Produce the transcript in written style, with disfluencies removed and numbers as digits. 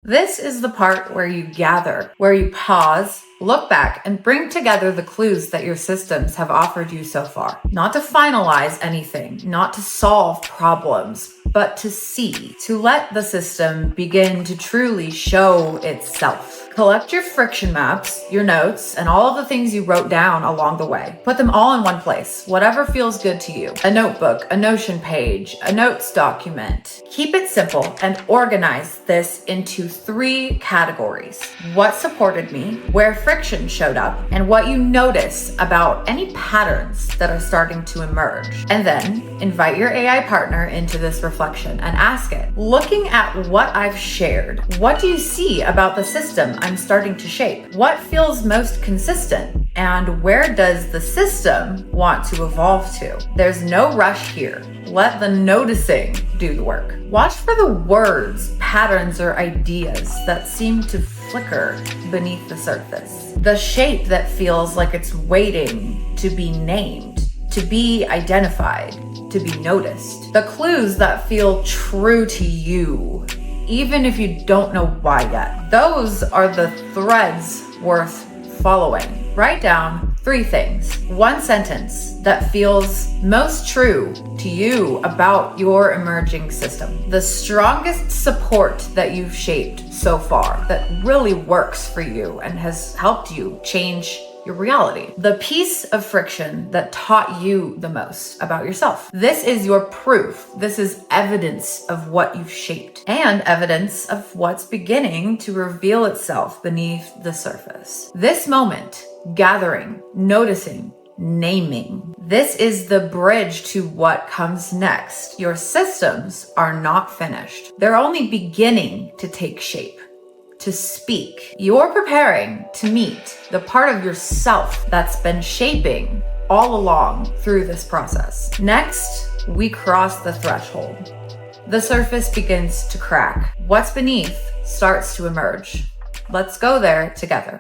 This is the part where you gather, where you pause, look back, and bring together the clues that your systems have offered you so far. Not to finalize anything, not to solve problems, but to see, to let the system begin to truly show itself. Collect your friction maps, your notes, and all of the things you wrote down along the way. Put them all in one place, whatever feels good to you. A notebook, a Notion page, a notes document. Keep it simple and organize this into 3 categories. What supported me, where friction showed up, and what you notice about any patterns that are starting to emerge. And then invite your AI partner into this reflection and ask it, looking at what I've shared, what do you see about the system I'm starting to shape? What feels most consistent? And where does the system want to evolve to? There's no rush here. Let the noticing do the work. Watch for the words, patterns, or ideas that seem to flicker beneath the surface. The shape that feels like it's waiting to be named, to be identified, to be noticed. The clues that feel true to you, even if you don't know why yet. Those are the threads worth following. Write down 3 things. 1 sentence that feels most true to you about your emerging system. The strongest support that you've shaped so far that really works for you and has helped you change your reality. The piece of friction that taught you the most about yourself. This is your proof. This is evidence of what you've shaped and evidence of what's beginning to reveal itself beneath the surface. This moment, gathering, noticing, naming. This is the bridge to what comes next. Your systems are not finished. They're only beginning to take shape, to speak. You're preparing to meet the part of yourself that's been shaping all along through this process. Next, we cross the threshold. The surface begins to crack. What's beneath starts to emerge. Let's go there together.